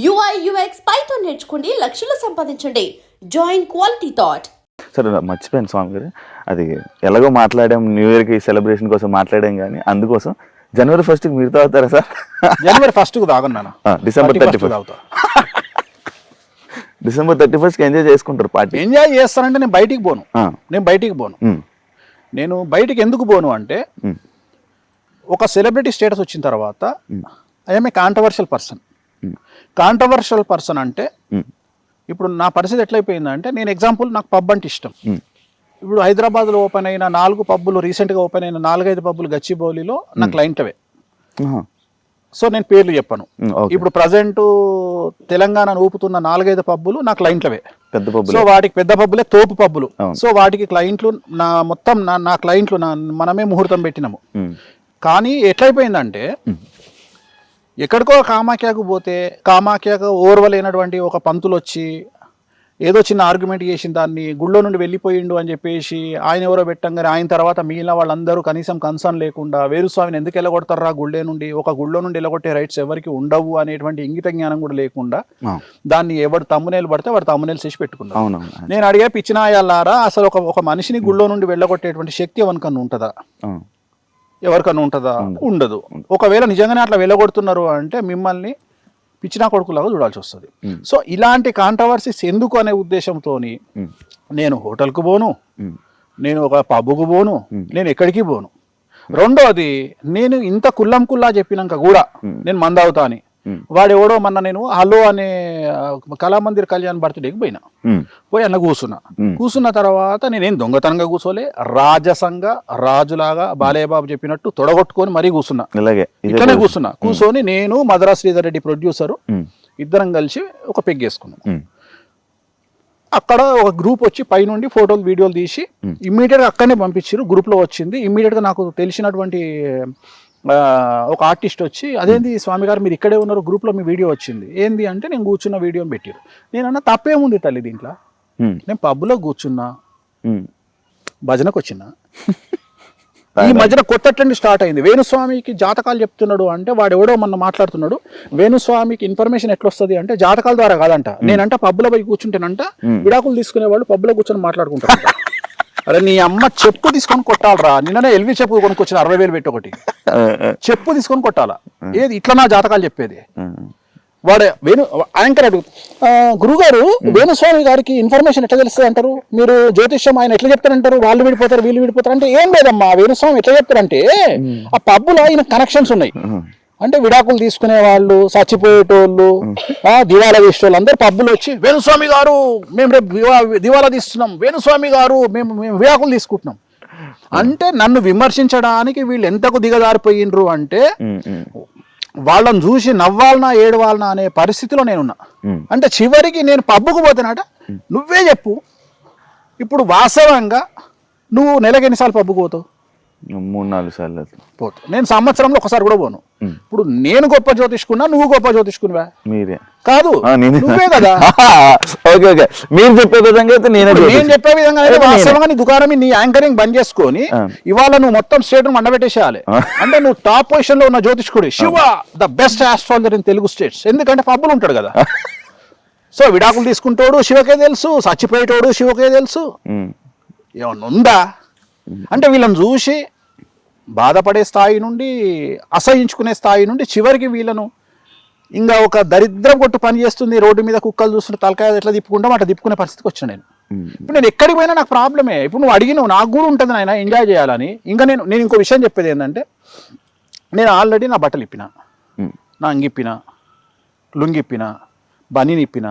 UI UX Python నేర్చుకోండి, లక్షలు సంపాదించండి. Join quality thought. సరే మర్చిపోయాను స్వామి గారు, అది ఎలాగో మాట్లాడాం, న్యూ ఇయర్కి సెలబ్రేషన్ కోసం మాట్లాడాం, కానీ అందుకోసం జనవరి 1st మీరు తాగుతారా సార్? జనవరి 1st తాగను, డిసెంబర్ 31 డిసెంబర్ 31కి ఎంజాయ్ చేసుకుంటారు పార్టీ. ఎంజాయ్ చేస్తానంటే నేను బయటికి పోను. నేను బయటికి ఎందుకు పోను అంటే, ఒక సెలబ్రిటీ స్టేటస్ వచ్చిన తర్వాత ఐఎమ్ ఏ కాంట్రవర్షియల్ పర్సన్ అంటే ఇప్పుడు నా పరిస్థితి ఎట్లయిపోయిందంటే, నేను ఎగ్జాంపుల్, నాకు పబ్ అంటే ఇష్టం. ఇప్పుడు హైదరాబాద్లో ఓపెన్ అయిన 4 పబ్బులు, రీసెంట్గా ఓపెన్ అయిన 4-5 పబ్బులు గచ్చిబౌలిలో నా క్లయింట్లవే. సో నేను పేర్లు చెప్పను. ఇప్పుడు ప్రజెంట్ తెలంగాణను ఊపుతున్న 4-5 పబ్బులు నా క్లయింట్లవే, పెద్ద పబ్బులు. సో వాటికి పెద్ద పబ్బులే తోపు పబ్బులు. సో వాటికి క్లయింట్లు నా క్లయింట్లు మనమే ముహూర్తం పెట్టినాము. కానీ ఎట్లయిపోయిందంటే, ఎక్కడికో కామాఖ్యకు పోతే కామాఖ్యకు ఓర్వలేనటువంటి ఒక పంతులు వచ్చి ఏదో చిన్న ఆర్గ్యుమెంట్ చేసిన దాన్ని గుళ్ళో నుండి వెళ్ళిపోయిండు అని చెప్పేసి ఆయన ఎవరో పెట్టంగానే ఆయన తర్వాత మిగిలిన వాళ్ళందరూ కనీసం కన్సర్న్ లేకుండా వేరుస్వామిని ఎందుకు వెళ్ళగొడతారా గుళ్ళే నుండి, ఒక గుళ్ళో నుండి వెళ్ళగొట్టే రైట్స్ ఎవరికి ఉండవు అనేటువంటి ఇంగిత జ్ఞానం కూడా లేకుండా దాన్ని ఎవరు తమ్మునేలు పడితే వాడు తమ్మునేలు చేసి పెట్టుకున్నాను. నేను అడిగే పిచ్చినాయాలారా, అసలు ఒక మనిషిని గుళ్ళో నుండి వెళ్ళగొట్టేటువంటి శక్తి ఎవరికన్నా ఉంటుందా? ఉండదు. ఒకవేళ నిజంగానే అట్లా వెళ్ళగొడుతున్నారు అంటే మిమ్మల్ని పిచ్చినా కొడుకులాగా చూడాల్సి వస్తుంది. సో ఇలాంటి కాంట్రవర్సీస్ ఎందుకు అనే ఉద్దేశంతో నేను హోటల్కు పోను, నేను ఒక పబ్కు పోను, నేను ఎక్కడికి పోను. రెండోది, నేను ఇంత కుల్లా చెప్పినాక కూడా నేను మందావుతా అని వాడు ఎవడో మొన్న నేను హలో అనే కళామందిర్ కళ్యాణ్ బర్త్డేకి పోయి అన్న కూర్చున్న తర్వాత నేనేం దొంగతనంగా కూర్చోలే, రాజసంగా రాజులాగా బాలయ్యబాబు చెప్పినట్టు తొడగొట్టుకొని మరీ కూర్చున్నా. ఇట్లనే కూర్చొని నేను మద్రా శ్రీధర్ రెడ్డి ప్రొడ్యూసరు ఇద్దరం కలిసి ఒక పెగ్గేసుకున్నాం. అక్కడ ఒక గ్రూప్ వచ్చి పైనుండి ఫోటోలు వీడియోలు తీసి ఇమ్మీడియట్గా అక్కడనే పంపించారు. గ్రూప్లో వచ్చింది. ఇమ్మీడియట్గా నాకు తెలిసినటువంటి ఒక ఆర్టిస్ట్ వచ్చి, అదేంది స్వామి గారు మీరు ఇక్కడే ఉన్నారు, గ్రూప్లో మీ వీడియో వచ్చింది ఏంది అంటే, నేను కూర్చున్న వీడియోని పెట్టారు. నేనన్నా తప్పేముంది తల్లి దీంట్లో, నేను పబ్లో కూర్చున్నా, భజనకు వచ్చిన. ఈ మధ్యన కొత్త ట్రెండ్ స్టార్ట్ అయింది. వేణుస్వామికి జాతకాలు చెప్తున్నాడు అంటే వాడు ఎవడో మొన్న మాట్లాడుతున్నాడు, వేణుస్వామికి ఇన్ఫర్మేషన్ ఎట్లా వస్తుంది అంటే జాతకాల ద్వారా కాదంట. నేనంట పబ్లో పోయి కూర్చుంటేనంట విడాకులు తీసుకునే వాళ్ళు పబ్లో కూర్చొని మాట్లాడుకుంటారు. అరే నీ అమ్మ చెప్పు తీసుకొని కొట్టాలరా, నిన్ననే ఎల్వి చెప్పు కొనుక్కొచ్చిన 60,000 పెట్టి ఒకటి చెప్పు తీసుకొని కొట్టాలా. ఏది ఇట్లా నా జాతకాలు చెప్పేది? వాడే యాంకర్ అడుగు, గురుగారు వేణుస్వామి గారికి ఇన్ఫర్మేషన్ ఎట్లా తెలుస్తుంది అంటారు, మీరు జ్యోతిష్యం ఆయన ఎట్లా చెప్తారంటారు, వాళ్ళు విడిపోతారు వీళ్ళు విడిపోతారు అంటే, ఏం లేదమ్మా వేణుస్వామి ఎట్లా చెప్తారంటే ఆ పబ్బులో ఆయన కనెక్షన్స్ ఉన్నాయి. అంటే విడాకులు తీసుకునే వాళ్ళు, చచ్చిపోయేటోళ్ళు, దివాలా తీసేటోళ్ళు అందరూ పబ్బులు వచ్చి, వేణుస్వామి గారు మేము రేపు దివాలా తీస్తున్నాం, వేణుస్వామి గారు మేము విడాకులు తీసుకుంటున్నాం అంటే, నన్ను విమర్శించడానికి వీళ్ళు ఎంతకు దిగజారిపోయినరు అంటే, వాళ్ళని చూసి నవ్వాలనా ఏడవాలనా అనే పరిస్థితిలో నేనున్నా. అంటే చివరికి నేను పబ్బుకు పోతానట, నువ్వే చెప్పు ఇప్పుడు వాస్తవంగా నువ్వు నెలకి ఎన్నిసార్లు పబ్బుకు పోతావు? 3-4 సార్లు పోతావు. నేను సంవత్సరంలో ఒకసారి కూడా పోను. ఇప్పుడు నేను గొప్ప జ్యోతిష్కున్నా, నువ్వు గొప్ప జ్యోతిష్కునివా? మీరే కాదు, నువ్వే కదా. మీరు చెప్పే విధంగా నేను చెప్పే విధంగా వాస్తవంగా నీ దుకాణం, నీ యాంకరింగ్ బంద్ చేసుకొని ఇవాళ నువ్వు మొత్తం స్టేట్ మండబెట్టేసేయాలి. అంటే నువ్వు టాప్ పొజిషన్ లో ఉన్న జ్యోతిష్కుడు, Shiva the best astrologer in Telugu states. ఎందుకంటే పబ్బులు ఉంటాడు కదా. సో విడాకులు తీసుకుంటాడు శివకే తెలుసు, చచ్చిపోయేటోడు శివకే తెలుసు. ఏమన్నా ఉందా అంటే, వీళ్ళని చూసి బాధపడే స్థాయి నుండి, అసహించుకునే స్థాయి నుండి, చివరికి వీళ్ళను ఇంకా ఒక దరిద్రం కొట్టు పని చేస్తుంది, రోడ్డు మీద కుక్కలు చూస్తుంటే తలకాయ ఎట్లా తిప్పుకుంటాం అట్లా తిప్పుకునే పరిస్థితికి వచ్చాను నేను. ఇప్పుడు నేను ఎక్కడికి పోయినా నాకు ప్రాబ్లమే. ఇప్పుడు నువ్వు అడిగినావు, నాకు కూడా ఉంటుంది నాయన ఎంజాయ్ చేయాలని. ఇంకా నేను ఇంకో విషయం చెప్పేది ఏంటంటే, నేను ఆల్రెడీ నా బట్టలు ఇప్పిన, నా అంగిప్పిన, లుంగిప్పిన, బనీని ఇప్పిన,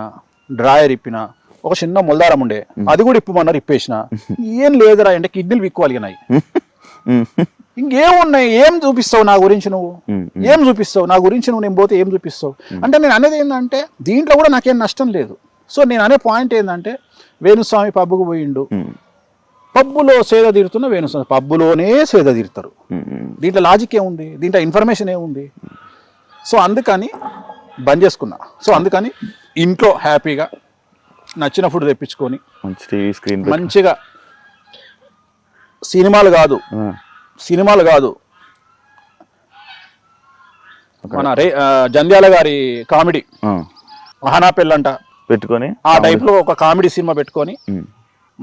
డ్రాయర్ ఇప్పిన, ఒక చిన్న మొల్దారం ఉండే అది కూడా ఇప్పమన్నారు, ఇప్పేసిన. ఏం లేదురా అంటే కిడ్నీలు విక్కువలిగినాయి. ఇంకేమున్నాయి? ఏం చూపిస్తావు నా గురించి? నువ్వు ఏం చూపిస్తావు నా గురించి? నేను పోతే ఏం చూపిస్తావు అంటే, నేను అనేది ఏంటంటే దీంట్లో కూడా నాకేం నష్టం లేదు. సో నేను అనే పాయింట్ ఏంటంటే, వేణుస్వామి పబ్బుకు పోయిండు, పబ్బులో సేద తీరుతున్న వేణుస్వామి పబ్బులోనే సేద తీరుతారు. దీంట్లో లాజిక్ ఏముంది? దీంట్లో ఇన్ఫర్మేషన్ ఏముంది? సో అందుకని బంద్ చేసుకున్నా. సో అందుకని ఇంట్లో హ్యాపీగా నచ్చిన ఫుడ్ తెప్పించుకొని మంచిగా, సినిమాలు కాదు మన జంధ్యాల గారి కామెడీ ఆహనా పెళ్ళంట పెట్టుకొని ఆ టైప్లో ఒక కామెడీ సినిమా పెట్టుకొని ఉమ్,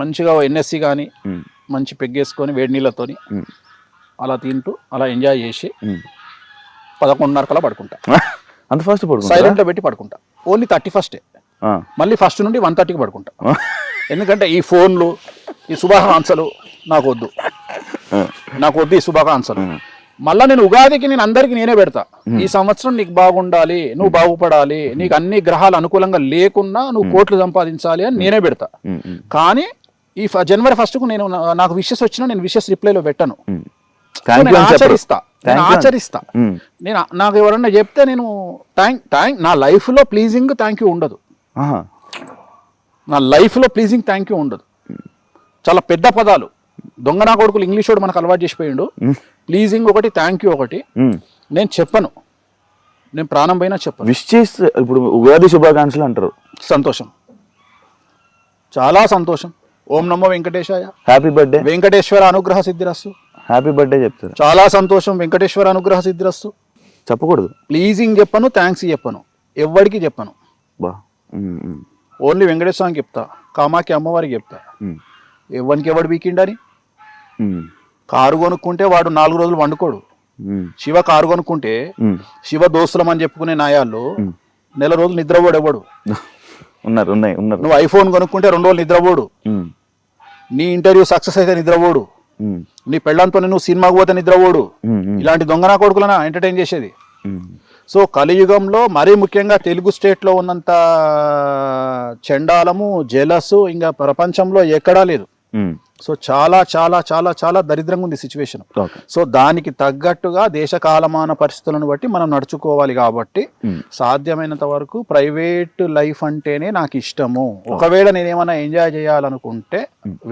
మంచిగా ఎన్ఎస్సి కానీ ఉమ్, మంచి పెగ్గేసుకొని వేడి నీళ్ళతోని అలా తింటూ అలా ఎంజాయ్ చేసి 11:30 కల్లా పడుకుంటా. అంత ఫస్ట్ పడుకుంటా సైలెంట్లో పెట్టి పడుకుంటా. ఓన్లీ 31st మళ్ళీ ఫస్ట్ నుండి 1:30కి పడుకుంటా. ఎందుకంటే ఈ ఫోన్లు ఈ శుభాకాంక్షలు నాకు వద్దు ఈ శుభాకాంక్షలు. మళ్ళీ నేను ఉగాదికి నేను అందరికి నేనే పెడతా, ఈ సంవత్సరం నీకు బాగుండాలి, నువ్వు బాగుపడాలి, నీకు అన్ని గ్రహాలు అనుకూలంగా లేకున్నా నువ్వు కోట్లు సంపాదించాలి అని నేనే పెడతా. కానీ ఈ జనవరి 1కు నేను నాకు విషెస్ వచ్చినా నేను విషెస్ రిప్లైలో పెట్టను. నేను ఆచరిస్తా. నేను నాకు ఎవరన్నా చెప్తే నేను థ్యాంక్ నా లైఫ్లో ప్లీజింగ్ థ్యాంక్ యూ ఉండదు. నా లైఫ్లో ప్లీజింగ్ థ్యాంక్ యూ ఉండదు. చాలా పెద్ద పదాలు దొంగ నా కొడుకులు ఇంగ్లీష్ వాడు మనకు అలవాటు చేసిపోయిండు. ప్లీజింగ్ ఒకటి, థ్యాంక్ యూ ఒకటి నేను చెప్పను. నేను ప్రాణం పైన చెప్పను. విష్ చేస్తే ఇప్పుడు ఉగాది శుభాకాంక్షలు అంటారు. సంతోషం, చాలా సంతోషం. ఓం నమో వెంకటేశాయ, హ్యాపీ బర్త్డే, వెంకటేశ్వర అనుగ్రహ సిద్ధిరస్తు. హ్యాపీ బర్త్డే చెప్తారు. చాలా సంతోషం, వెంకటేశ్వర అనుగ్రహ సిద్ధిరస్తు. చెప్పకూడదు. ప్లీజింగ్ చెప్పను, థ్యాంక్స్ చెప్పను, ఎవ్వడికి చెప్పను. బా ఓన్లీ వెంకటేశ్వరానికి చెప్తా, కామాఖ్య అమ్మవారికి చెప్తా. ఎవరికి ఎవడు వీకిండని. కారు కొనుక్కుంటే వాడు 4 రోజులు వండుకోడు. శివ కారు కొనుక్కుంటే శివ దోస్తులం అని చెప్పుకునే నాయాళ్ళు 1 నెల రోజులు నిద్రపోడు ఎవడు. ఉన్నారు. నువ్వు ఐఫోన్ కొనుక్కుంటే 2 రోజులు నిద్రపోడు. నీ ఇంటర్వ్యూ సక్సెస్ అయితే నిద్రపోడు. నీ పెళ్ళంతో నువ్వు సినిమాకు పోతే నిద్రపోడు. ఇలాంటి దొంగనా కొడుకులనా ఎంటర్టైన్ చేసేది. సో కలియుగంలో మరీ ముఖ్యంగా తెలుగు స్టేట్లో ఉన్నంత చండాలము, జెలసు ఇంకా ప్రపంచంలో ఎక్కడా లేదు. సో చాలా చాలా చాలా చాలా దరిద్రంగా ఉంది సిచ్యువేషన్. సో దానికి తగ్గట్టుగా దేశ కాలమాన పరిస్థితులను బట్టి మనం నడుచుకోవాలి. కాబట్టి సాధ్యమైనంత వరకు ప్రైవేట్ లైఫ్ అంటేనే నాకు ఇష్టము. ఒకవేళ నేనేమన్నా ఎంజాయ్ చేయాలనుకుంటే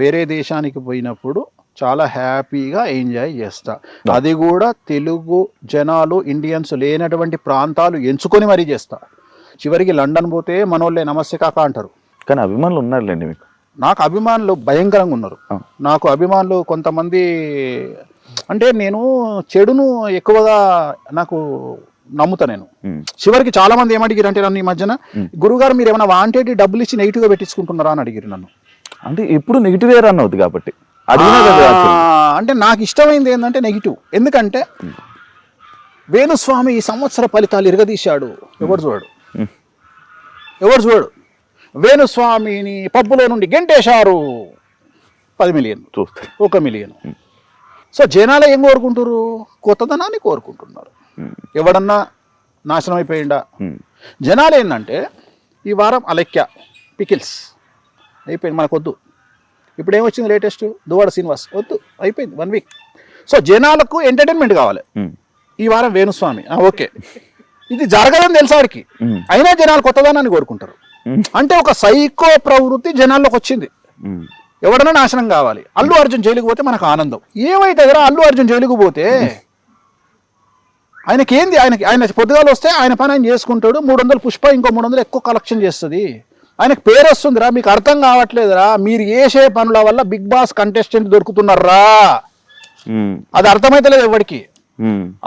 వేరే దేశానికి పోయినప్పుడు చాలా హ్యాపీగా ఎంజాయ్ చేస్తా. అది కూడా తెలుగు జనాలు, ఇండియన్స్ లేనటువంటి ప్రాంతాలు ఎంచుకొని మరీ చేస్తా. చివరికి లండన్ పోతే మనోళ్ళే నమస్తే కాక అంటారు. కానీ అభిమానులు ఉన్నారులేండి మీకు. నాకు అభిమానులు భయంకరంగా ఉన్నారు. నాకు అభిమానులు కొంతమంది, అంటే నేను చెడును ఎక్కువగా నాకు నమ్ముతా. నేను చివరికి చాలా మంది ఏమడిగారు అంటే నన్ను ఈ మధ్యన, గురుగారు మీరు ఏమైనా వాంటెడ్ డబ్బులు ఇచ్చి నెగిటివ్గా పెట్టించుకుంటున్నారా అని అడిగారు నన్ను. అంటే ఇప్పుడు నెగిటివ్ రన్ అవుతుంది కాబట్టి అంటే నాకు ఇష్టమైంది ఏంటంటే నెగిటివ్. ఎందుకంటే వేణుస్వామి ఈ సంవత్సర ఫలితాలు ఇరగదీశాడు, ఎవరు చూడు. వేణుస్వామిని పబ్బులో నుండి గెంటేశారు, 10 మిలియన్, 1 మిలియన్. సో జనాలు ఏం కోరుకుంటారు? కొత్తదనాన్ని కోరుకుంటున్నారు. ఎవడన్నా నాశనం అయిపోయిందా? జనాలు ఏంటంటే ఈ వారం అలెక్య పికిల్స్ అయిపోయింది, మనకు వద్దు. ఇప్పుడు ఏమొచ్చింది లేటెస్ట్, దువ్వాడ శ్రీనివాస్ వద్దు, అయిపోయింది 1 వీక్. సో జనాలకు ఎంటర్టైన్మెంట్ కావాలి. ఈ వారం వేణుస్వామి, ఓకే, ఇది జరగదని తెలుసాడికి, అయినా జనాలు కొత్తదనాన్ని కోరుకుంటారు. అంటే ఒక సైకో ప్రవృత్తి జనాల్లోకి వచ్చింది. ఎవడన్నా నాశనం కావాలి. అల్లు అర్జున్ జైలుకు పోతే మనకు ఆనందం. ఏమైతే అల్లు అర్జున్ జైలుకు పోతే ఆయనకేంది? ఆయన పొద్దుగాలు వస్తే ఆయన పని ఆయన చేసుకుంటాడు. 300 పుష్ప, ఇంకో 300 ఎక్కువ కలెక్షన్ చేస్తుంది. ఆయనకు పేరు వస్తుందిరా. మీకు అర్థం కావట్లేదురా, మీరు చేసే పనుల వల్ల బిగ్ బాస్ కంటెస్టెంట్ దొరుకుతున్నారా, అది అర్థమైతలేదు ఎవరికి.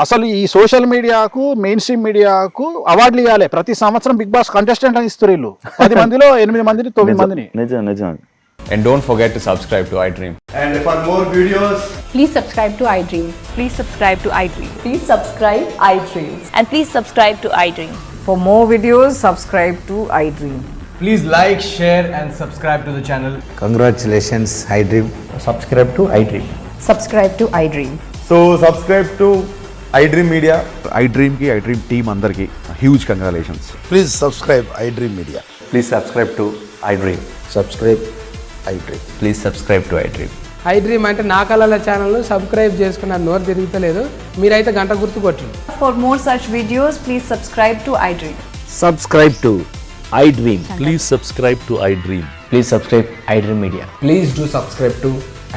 అసలు ఈ సోషల్ మీడియాకు, మెయిన్ స్ట్రీమ్ మీడియాకు అవార్డులు ఇవ్వాలి. ప్రతి సంవత్సరం బిగ్ బాస్ కంటెస్టెంట్ అని ఇస్తారు వీళ్ళు. 10 మందిలో 8 మందిని 9 మందిని. నిజం. And don't forget to subscribe to iDream. And for more videos, please subscribe to iDream. Please subscribe to iDream. Please subscribe iDream. And please subscribe to iDream. For more videos, subscribe to iDream. please like, share and subscribe to the channel. Congratulations, iDream. Subscribe to iDream. Subscribe to iDream. So subscribe to iDream Media. iDream ki iDream team andarki huge congratulations. Please subscribe iDream Media. Please subscribe to iDream. Subscribe iDream. Please subscribe to iDream. iDream అంటే నా కళల channel subscribe చేసుకున్న నోరు తిరుగుతలేదు, మీరైతే గంట గుర్తు కొట్టండి. For more such videos, please subscribe to iDream. Subscribe to iDream. Please subscribe to iDream. Please subscribe iDream Media. Please do subscribe to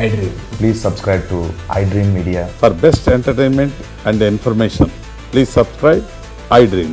iDream. Please subscribe to iDream Media. For best entertainment and information, please subscribe iDream.